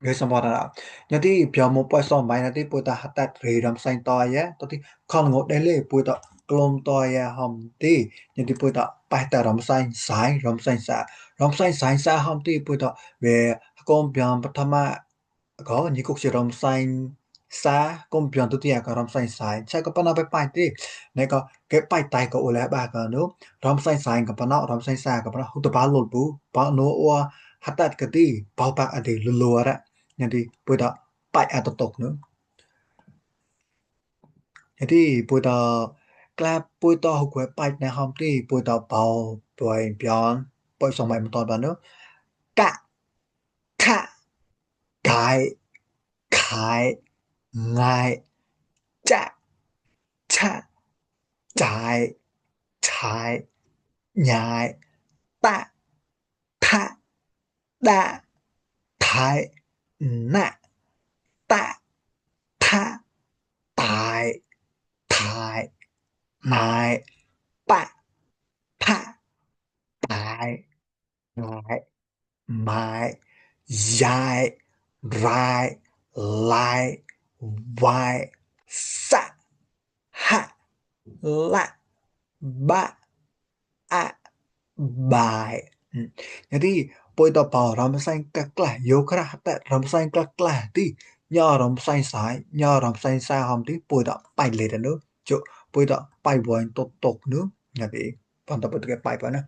Người xong vào đó jadi biar mau pas xong bài nanti puta hatat redam sain to ya tapi kalau ngot dele puta kelom to ya ham ti jadi puta pai ta ram sain sa ham ti puta về công biang pertama có những cuộc ram sain sa công biang tu tia có ram sain sai cha có pana pai ti này có cái pai tai có ole ba có no ram sain sai có pana ram sain sa có pana hutu ba lol bu ba no wa hatat cái ti bao ba ade lulu ra jadi bữa đó bại à tục tục nữa jadi bữa đó cái bữa đó học cái bại này hôm thì bữa đó bảo tuổi bion bữa xong mày một tuần nữa cả cả cái cái ngày chả chả trái trái nhai ta ta đa thái nạ ta ta tài thái mài bạ pa tài ngại mãi dài rai lai vai sa hạ lạ ba a bài jadi poin topal ramsain kaklah yokra hata ramsain kaklah ti nya ramsain sai nya ramsain sa ham ti poin da pai le da no cho poin da pai boin tok no jadi pan ta ke pai pa na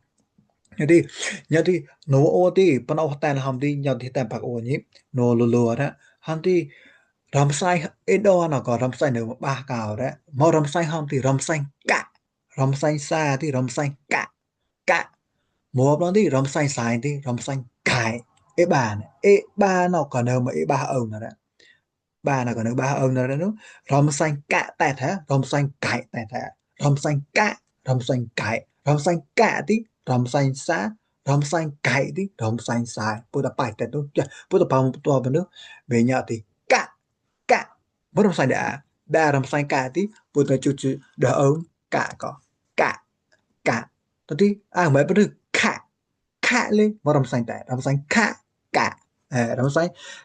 jadi no o ti pan o tan ham ti nya ti tan pak o ni no lo da ham ti ramsain e do na ko ramsain no ba ka da mo ramsain ham ti ramsain ka ramsain sa ti ramsain ka một lần đi rong xanh xài đi rong xanh cài ê ba nó còn đâu mà ê ba ông nào đó ba nào còn đâu ba ông nào đó nữa rong xanh cạ tẹt hả rong xanh cài tẹt hả rong xanh cạ rong xanh cài rong xanh cạ tí rong xanh xá rong xanh cài tí rong xanh xài bữa ta bài tẹt đúng chưa bữa ta bao một tua bên nước về nhà thì cạ cạ bữa rong xanh đã rong xanh cạ tí bữa ta chú đỡ ông cạ có cạ cạ tadi mấy bữa khạ khạ lên vào đầm xanh khạ cả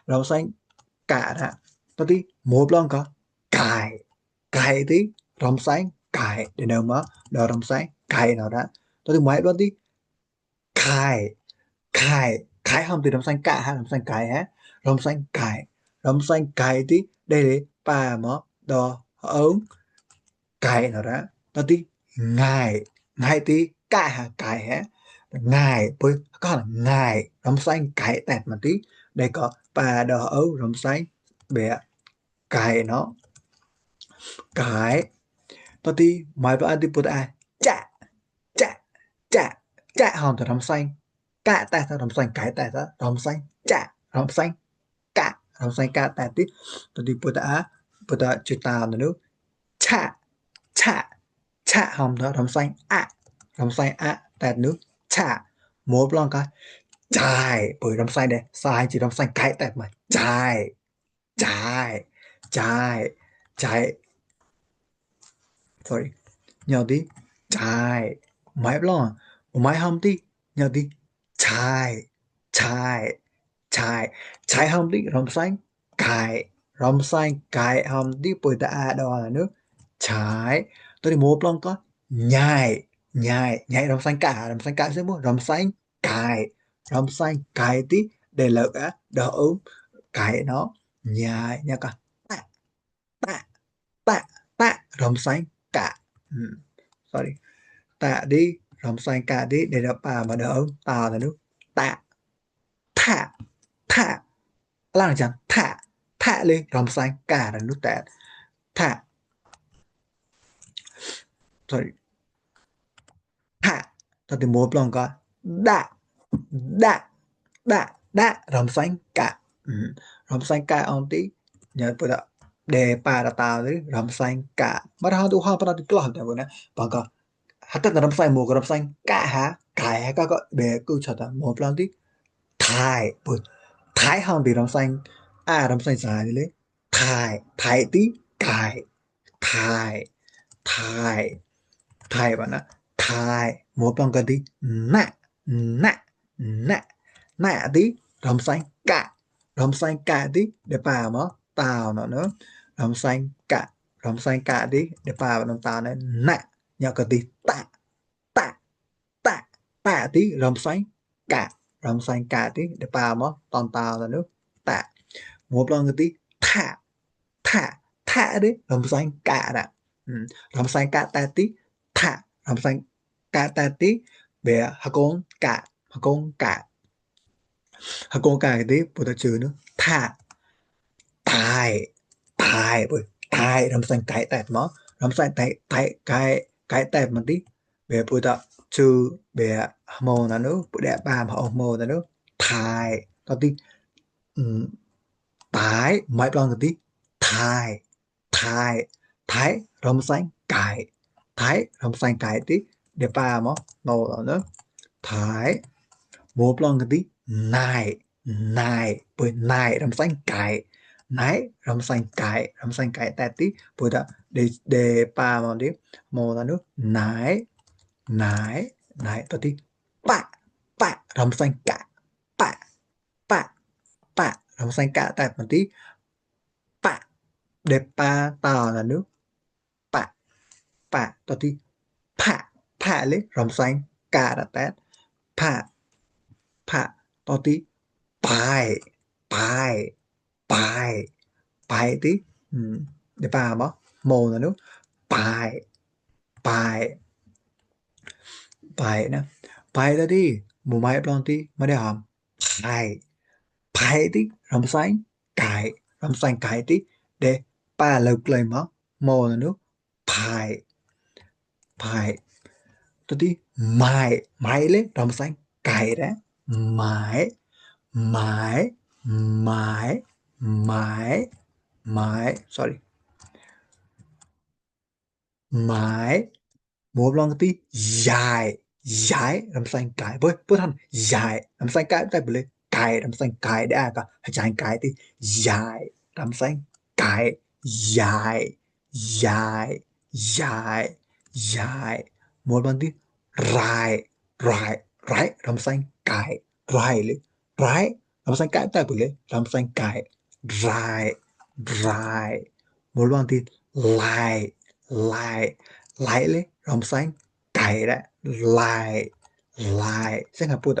đầm xanh cả đã tadi một lần có cài tí đầm xanh cài để nào mà đỡ đầm xanh cài nào đã tadi mấy lần tí cài cài không thì đầm xanh cả ha đầm xanh cài ha đầm xanh cài tí đây là ba mà đo ống cài nào đã tadi ngài ngài tí cả cài ha ngài với có là ngài rồng xanh cải tẹt mà tí đây có bà đỏ ấu rồng xanh bẻ cài nó cài tôi đi mai vào đi bữa ai chạ chạ chạ chạ hòn từ rồng xanh cả tẹt rồng xanh cải tẹt rồng xanh chạ rồng xanh cả rồng xanh cả tẹt tí tôi đi bữa đã chữ tao nữa chạ chạ chạ hòn từ rồng xanh tẹt nước chạ một lần cái chài bởi đâm xanh đây sai chỉ đâm xanh cái tẹt mà chài chài chài chài sorry nhớ đi chài máy lần máy hông đi nhớ đi chài chài chài chài hông đi đâm xanh cái hông đi bởi ta đó là nước chài tôi đi một lần có nhai nhai đầm xanh cả sẽ mua đầm xanh cài tí để lợn á đỡ ốm cài nó nhai nha cả tạ tạ tạ tạ đầm xanh cả sorry tạ đi đầm xanh cả đi để đỡ bà mà đỡ ốm tà là nước tạ thả thả là chẳng thả lên đầm xanh cả là nước tạ thả sorry thả ta tìm một lần coi đạ đạ rồng xanh cả rồng xanh cả ông tí nhớ bữa đó đề bà đã tao đấy rồng xanh cả mà ra tu hoa pada tu lah dah bữa nè bằng cái hatta rồng xanh một rồng xanh cả hả cái các cái bề cứ chờ ta một lần tí thái bữa thái hông thì rồng xanh rồng xanh xài đi lấy thái tí cài thái thái thái bạn á thái một lần cái tí nạ nạ nạ nạ tí rồng xanh cả rồng xanh cả tí để bà mà tao nó nữa rồng xanh cả tí để bà nó tao này nè nhờ cái tí tạ tạ tạ tạ tí rồng xanh cả tí để bà mà toàn tao là nước tạ một lần cái tí thả thả thả đấy rồng xanh cả đã rồng xanh cả tạ tí thả rồng xanh cả tạ tí về hà con cả cái tí bữa ta chữ nữa thả tài tài bởi tài làm sang cái tẹt mà làm sang cái tẹt mà tí về bữa ta chữ về mồ là nữa bữa đẹp ba mà ông mồ là nữa tài tao tí tài mấy lần cái tí tài tài thái làm sang cái tí để ba mà mồ là nữa thái một lần cái tí nài bởi nài làm sang cái nãy râm xanh cái ta tí bữa đó để pa mà đi mồ là nước nãy tôi tí pa râm xanh cả pa pa râm xanh cả ta mà tí pa để pa tao là nước pa tôi tí pa lấy râm xanh cả là tát pa tôi tí bài bài bài bài tí để bà mà mồ là nước bài bài bài nè bài ra đi mùa mai plon tí mà để hàm bài bài tí làm xanh cái tí để bà lục lời mà mồ là nước bài bài tôi tí mãi lên làm xanh cái đó mãi mãi mãi mãi mãi sorry mãi một lần tí dài làm xanh cái với thằng dài làm xanh cái tại bởi cái làm xanh cái đã cả trái cái thì dài làm xanh cái dài dài dài dài một lần tí rải rải làm xanh cái rải làm xanh cái tại bởi làm xanh cái rải rải một lần tí lại lại lên rồng xanh cày đó lại sẽ gặp bụt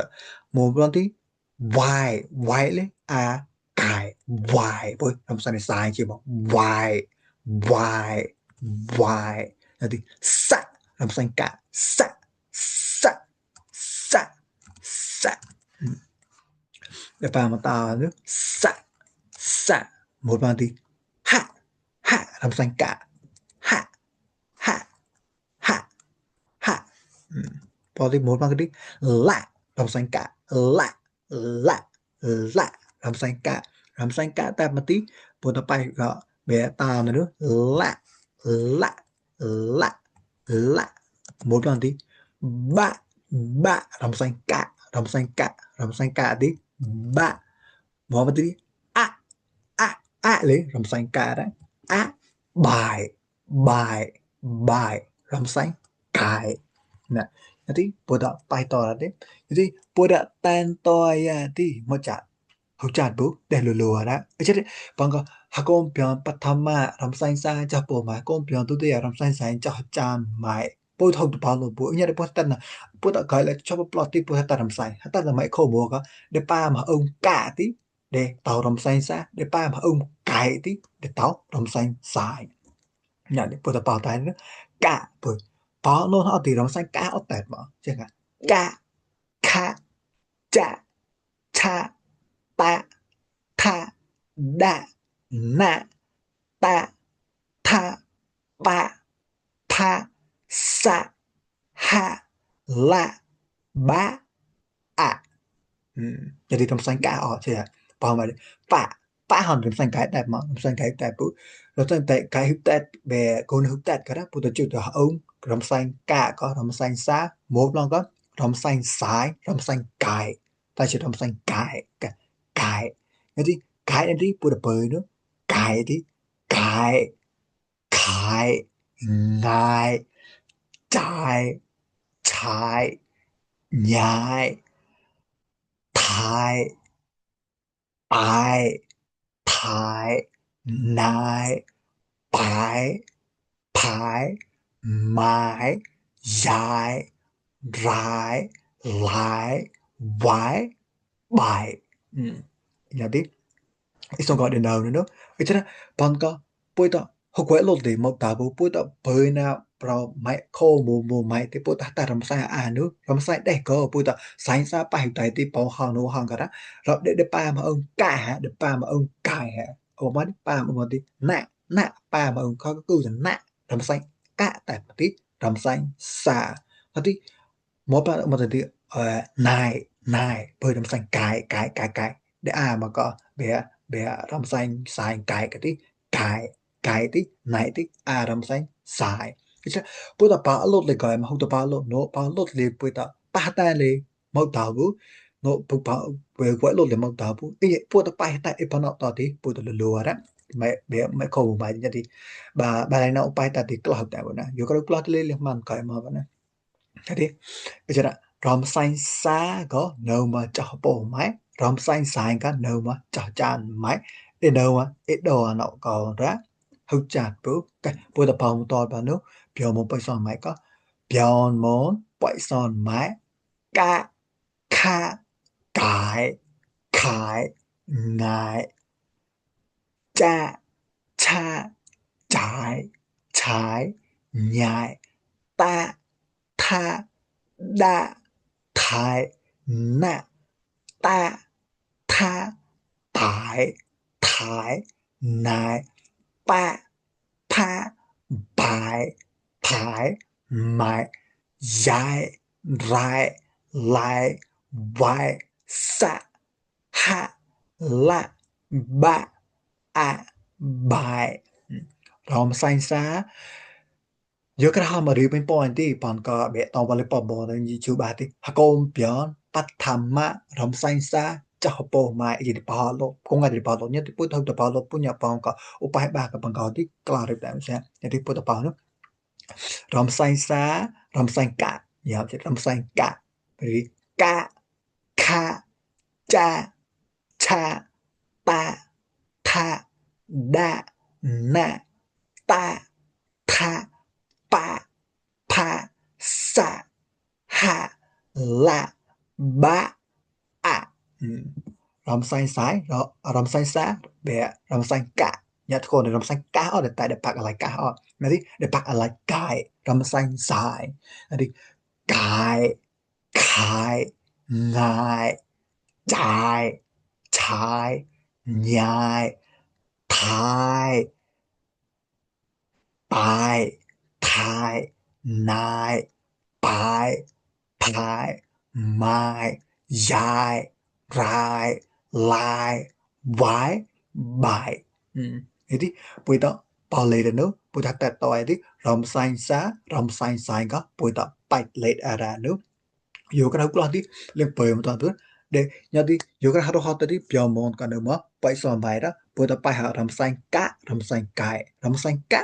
một lần tí vài lên cài vài bôi rồng xanh này sai chưa bảo vài là thì sạ rồng xanh cả sạ sạ sạ sạ để vào mà ta nữa sạ một lần tí hạ rồng xanh cả hạ hạ hạ hạ poi di một bằng cái lạ làm xanh cả lạ làm xanh cả ta mà tí bữa ta bay gõ bé ta nữa lạ lạ lạ một bằng tí ba làm xanh cả tí ba một tí lấy làm xanh cả đấy bài làm xanh cái nè jadi budak Python ada jadi budak tantoy di macam hujan bu dah lulu ada jadi bangga hakon pion pertama ramsain sa japo ma kon pion tu dia ramsain sa ja hujan mai bôi thâu tu bao bu nya de bôi tan na budak kai la choba plot ti bôi ta ramsain ta là mai khô bùa ka de pa mà ông cả tí để tàu ramsain sa de pa mà ông cái tí để tàu ramsain sai nhà de budak bao tai nữa cả bôi có luôn họ thì nó sang cá ở tẹt mà chứ cả cá kha cha cha ta tha đa na ta tha pa tha sa ha la ba jadi trong sang cá ở chứ bao mà pa hòn trong sang cái tẹt mà trong sang cái tẹt bự rồi sang tẹt cái hút tẹt về con hút tẹt cái đó bự tự chịu được ông rồng xanh cả có rồng xanh xa một lần có rồng xanh sái rồng xanh cài ta chỉ rồng xanh cài cài thì cái này đi bữa bơi nữa cài thì cài cài ngài trái trái nhai thái I, Thai, Nai, Pai, Pai, Mai, Yai, Rai, Lai, Wai, Bai. Jadi, itu nggak ada daun itu. Itu na, bangka, puita, hukwe lo di mau tabu, puita, bena, pro, mai, ko, mu, mai, ti puita, ta ram sai anu, ram sai deh ko, puita, sai sa pa hiu tai ti pao hang no hang kara, rap de pa ma ông ca ha, de pa ma ông cài ha, o ma di pa ma ti, na, pa ma ông ko kuจะ na, ram sai, ka, ta ti, ram sai, sa, ti, mo pa ma ti, nai, bơi ram sai, cài, de a mà có, bé râm xanh xài cái tí cái tí này tí râm xanh xài chứ bữa ta bảo lótเลยcái mà không ta bảo lót nó bảo lótเลยbữa ta ba taเลยmau tao bữa nó bữa bảo về quậy lótเลยmau tao bữa cái bữa ta ba ta ít nó tao tí bữa ta lừa đó mẹ khâu mày như thì bà này nó ba ta thì cái học tại bữa nè vừa có lúc lót lên liền mang cái mà bữa nè thế đi bây giờ râm xanh xa có đâu mà cho bộ máy râm xanh xài có đâu mà cho chan máy để đâu mà ít đồ nó còn ra hữu chặt bữa cái bữa tập phòng to bà nước biểu một bài son máy có biểu món bài son máy ca ca cái ngài cha cha trái nhại ta tha đa thái nạ ta tha thái nại pa pa bài thái mại dài rai lại vài sa ha la ba bài ròm xanh xá giờ cái họ mà đi bên point thì bạn có bé tàu vào lấy bỏ bỏ nên chú bà thì họ công biến bắt tham mà ròm xanh xá cho họ bỏ mà gì thì bỏ lô không ai thì bỏ lô nhất thì bút thôi thì bỏ lô bút nhà bạn có upaya ba cái bạn có thì clar được đấy xem thì bút bỏ nữa ròm xanh xá ròm xanh cả giờ thì ròm xanh cả vì ca kha cha cha ta tha đa na ta tha pa pa sa ha la ba râm xanh sái rồi râm xanh xá bẻ râm xanh cả nhậtคนรำไส้ก้าวแต่เดี๋ยวปักอะไรก้าวนะดิเดี๋ยวปักอะไรกายรำไส้สายนะดิกายขายงายจ่ายชายยายทายตายทายนายปายพายไม้ยายรายลายไว้บ่ายjadi puita paled no puita tato edi rom sain sa rom sain sain ka puita pait late ara no yo kana kula di le pe mo ta tu de nya di yo kana ha ha di pyo mon ka no ma pai son bai da puita pai ha rom sain ka rom sain kai rom sain ka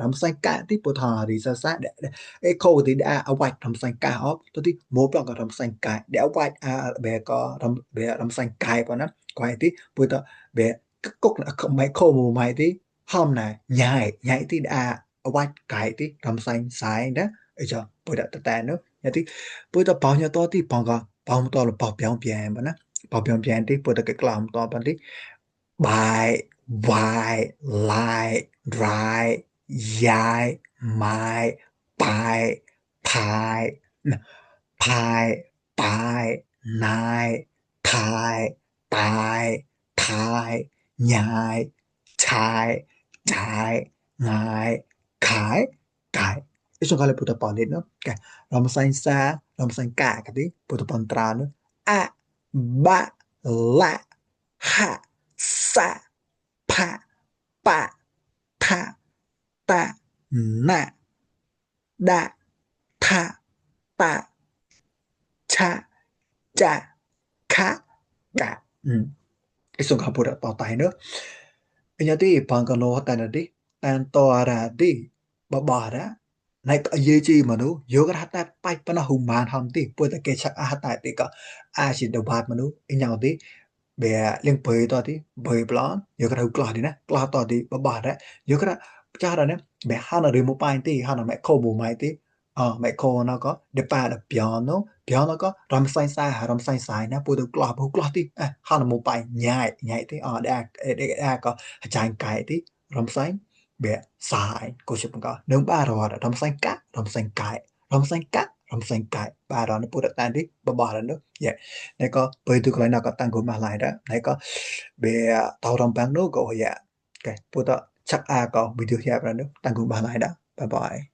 rom sain ka di puita ri sa sa de e ko di da a white rom sain ka op to di mo pyo ka rom sain kai de a white a be ko rom sain kai pa na ko ai di puita be cúc mày khô mù mày tí hôm này nhảy tí đã quay cái tí làm xanh sai đó ấy cho bữa đã ta nữa nhà tí bữa ta bảo nhà to tí bảo to là bảo béo béo mà nè bảo béo béo tí bữa ta cái làm to bạn tí bài vài lại rai dài mai bài pài pài pài nai thai tài thai nhai chai chai ngài khải cải cái số kali putar balik nữa cái ram xanh xa ram xanh cả cái tí putar pantra nữa a ba la ha sa pa pa tha ta na da tha ta cha cha kha cả cái số kali putar bảo tay nữa bây thì bằng cái lô tay này đi tan to ra đi bà đó này có gì chi mà nó vô cái hạt bay nó hùng man hầm tí bữa ta kể chắc hạt tại tí có ai chỉ đầu bạc mà nó nhau tí bè liên bơi to thì bơi plan giờ cái đầu clot đi nè clot to thì bà đấy giờ cái cha rồi nè bè hắn là đi một bài thì hắn là mẹ khô bù mai thì mẹ khô nó có để ba là piano có ram sai sai nè bùi đầu clot thì hắn là một bài nhảy nhảy thì để có trái cái thì ram sai bè sai cô chụp có nếu ba rồi ram sai cái ram sai cái ba rồi nó bùi đầu tan đi bà đó yeah này có bởi từ cái nào có tăng của mà lại đó này có về tàu đồng bán nước của dạ ok bữa đó chắc có bị được ra nữa tăng của mà lại đó bye bye